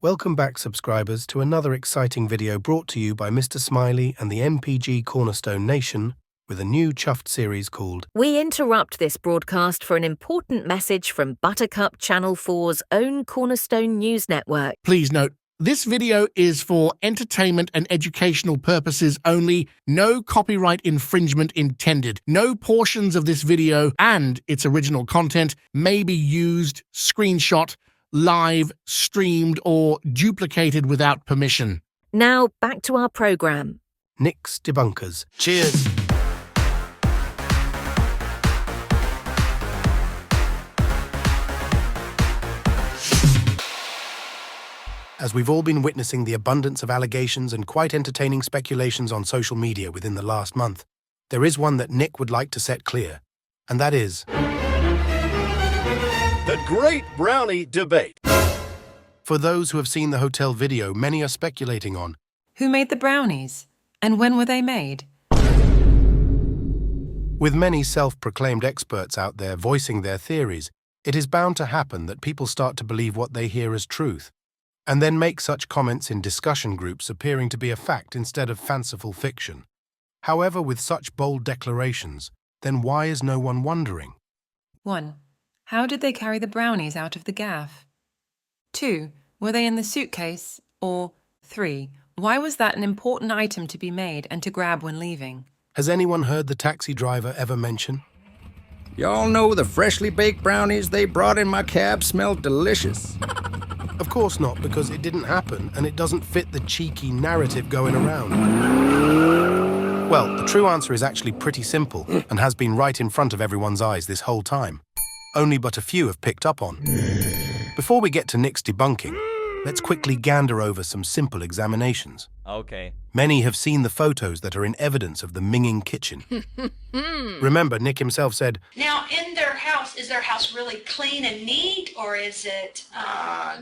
Welcome back, subscribers, to another exciting video brought to you by Mr. Smiley and the NPG Cornerstone Nation with a new chuffed series called We interrupt this broadcast for an important message from Buttercup Channel 4's own Cornerstone News Network. Please note, this video is for entertainment and educational purposes only. No copyright infringement intended. No portions of this video and its original content may be used, screenshot, live, streamed, or duplicated without permission. Now, back to our program. Nick's Debunkers. Cheers! As we've all been witnessing the abundance of allegations and quite entertaining speculations on social media within the last month, there is one that Nick would like to set clear, and that is the Great Brownie Debate. For those who have seen the hotel video, many are speculating on who made the brownies, and when were they made? With many self-proclaimed experts out there voicing their theories, it is bound to happen that people start to believe what they hear as truth, and then make such comments in discussion groups appearing to be a fact instead of fanciful fiction. However, with such bold declarations, then why is no one wondering? 1. How did they carry the brownies out of the gaff? 2. Were they in the suitcase? Or 3. Why was that an important item to be made and to grab when leaving? Has anyone heard the taxi driver ever mention? Y'all know the freshly baked brownies they brought in my cab smelled delicious. Of course not, because it didn't happen and it doesn't fit the cheeky narrative going around. Well, the true answer is actually pretty simple and has been right in front of everyone's eyes this whole time. Only but a few have picked up on. Before we get to Nick's debunking, let's quickly gander over some simple examinations. Okay. Many have seen the photos that are in evidence of the minging kitchen. Remember, Nick himself said, Now, in their house, is their house really clean and neat, or is it...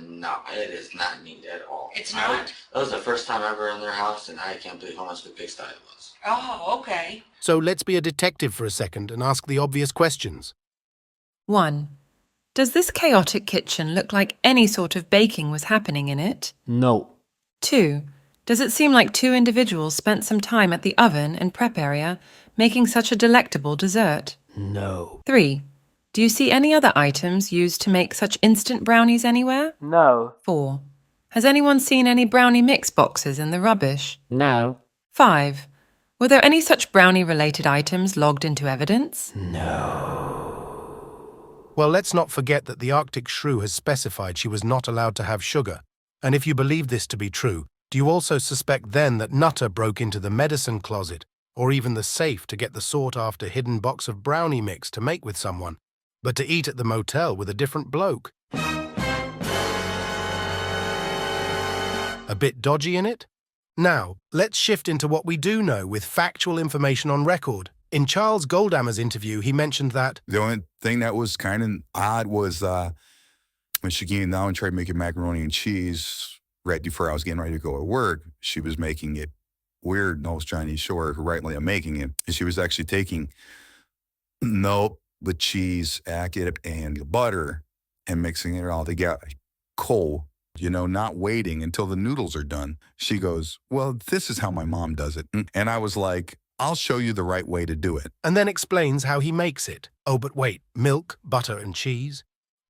No, it is not neat at all. It's not? That was the first time ever in their house, and I can't believe how much the pigsty it was. Oh, okay. so let's be a detective for a second and ask the obvious questions. 1. Does this chaotic kitchen look like any sort of baking was happening in it? No. 2. Does it seem like 2 individuals spent some time at the oven and prep area making such a delectable dessert? No. 3. Do you see any other items used to make such instant brownies anywhere? No. 4. Has anyone seen any brownie mix boxes in the rubbish? No. 5. Were there any such brownie-related items logged into evidence? Well, let's not forget that the Arctic shrew has specified she was not allowed to have sugar. And if you believe this to be true, do you also suspect then that Nutter broke into the medicine closet or even the safe to get the sought-after hidden box of brownie mix to make with someone, but to eat at the motel with a different bloke? A bit dodgy in it? Now, let's shift into what we do know with factual information on record. In Charles Goldammer's interview, he mentioned that the only thing that was kind of odd was when she came down and tried making macaroni and cheese right before I was getting ready to go to work, she was making it weird. No, Johnny Shore, rightly I'm making it. And she was actually taking the cheese, acid, and the butter and mixing it all together. Cold, not waiting until the noodles are done. She goes, well, this is how my mom does it. And I was like, I'll show you the right way to do it. And then explains how he makes it. Oh, but wait, milk, butter, and cheese?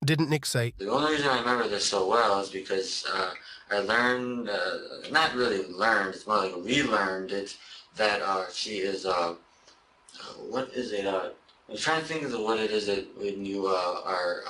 Didn't Nick say? The only reason I remember this so well is because I learned, not really learned, it's more like relearned it, that she is, what is it? I'm trying to think of what it is that when you are,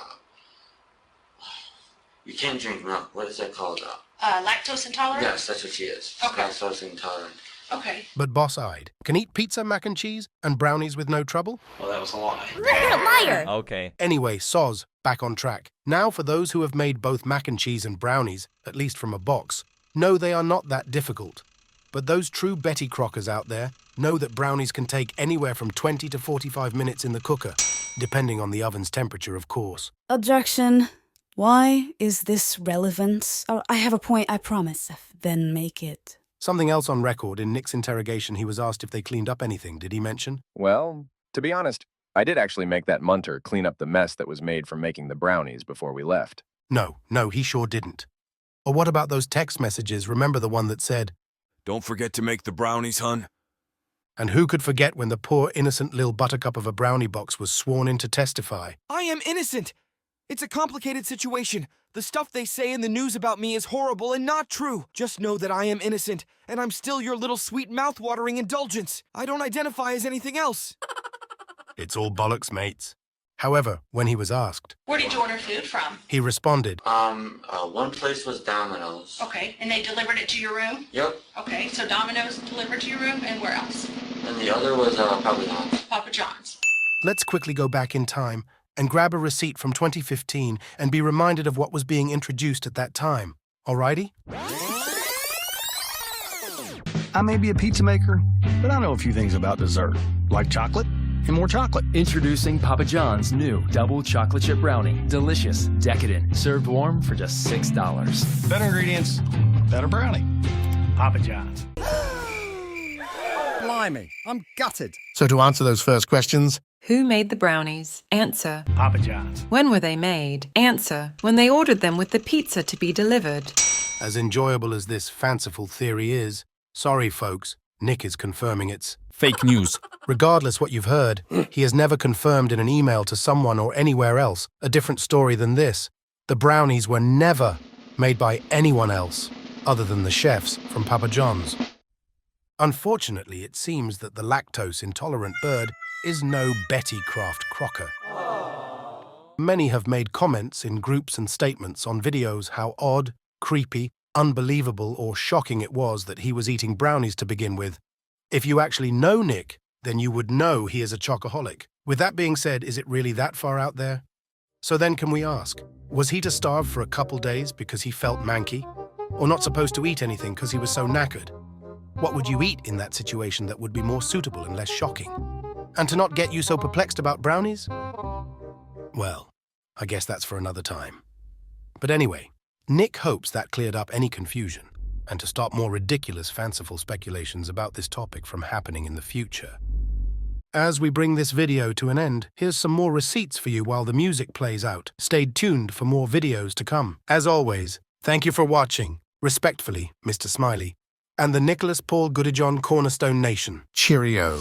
you can't drink milk. What is that called? Lactose intolerant? Yes, that's what she is. Okay. Lactose intolerant. Okay. But boss-eyed. Can eat pizza, mac and cheese, and brownies with no trouble? Well, that was a lie. You're a liar! Okay. Anyway, soz, back on track. Now for those who have made both mac and cheese and brownies, at least from a box, know they are not that difficult. But those true Betty Crockers out there know that brownies can take anywhere from 20 to 45 minutes in the cooker, depending on the oven's temperature, of course. Objection. Why is this relevant? Oh, I have a point, I promise. Then make it. Something else on record, in Nick's interrogation, he was asked if they cleaned up anything. Did he mention? Well, to be honest, I did actually make that munter clean up the mess that was made from making the brownies before we left. No, he sure didn't. Or what about those text messages? Remember the one that said, "Don't forget to make the brownies, hun." And who could forget when the poor innocent little buttercup of a brownie box was sworn in to testify? I am innocent. It's a complicated situation. The stuff they say in the news about me is horrible and not true. Just know that I am innocent, and I'm still your little sweet mouth-watering indulgence. I don't identify as anything else. It's all bollocks, mates. However, when he was asked, Where did you order food from? he responded, One place was Domino's. Okay, and they delivered it to your room? Yep. Okay, so Domino's delivered to your room, and where else? And the other was Papa John's. Papa John's. Let's quickly go back in time and grab a receipt from 2015 and be reminded of what was being introduced at that time. Alrighty? I may be a pizza maker, but I know a few things about dessert, like chocolate and more chocolate. Introducing Papa John's new double chocolate chip brownie. Delicious, decadent, served warm for just $6. Better ingredients, better brownie. Papa John's. Blimey, I'm gutted. So to answer those first questions, Who made the brownies? Answer. Papa John's. When were they made? Answer. When they ordered them with the pizza to be delivered. As enjoyable as this fanciful theory is, sorry folks, Nick is confirming it's Fake news. regardless what you've heard, he has never confirmed in an email to someone or anywhere else a different story than this. The brownies were never made by anyone else other than the chefs from Papa John's. Unfortunately, it seems that the lactose-intolerant bird is no Betty Craft Crocker. Many have made comments in groups and statements on videos how odd, creepy, unbelievable or shocking it was that he was eating brownies to begin with. If you actually know Nick, then you would know he is a chocoholic. With that being said, is it really that far out there? So then can we ask, was he to starve for a couple days because he felt manky? Or not supposed to eat anything because he was so knackered? What would you eat in that situation that would be more suitable and less shocking? And to not get you so perplexed about brownies? Well, I guess that's for another time. But anyway, Nick hopes that cleared up any confusion, and to stop more ridiculous, fanciful speculations about this topic from happening in the future. As we bring this video to an end, here's some more receipts for you while the music plays out. Stay tuned for more videos to come. As always, thank you for watching. Respectfully, Mr. Smiley, and the Nicholas Paul Godejohn Cornerstone Nation. cheerio.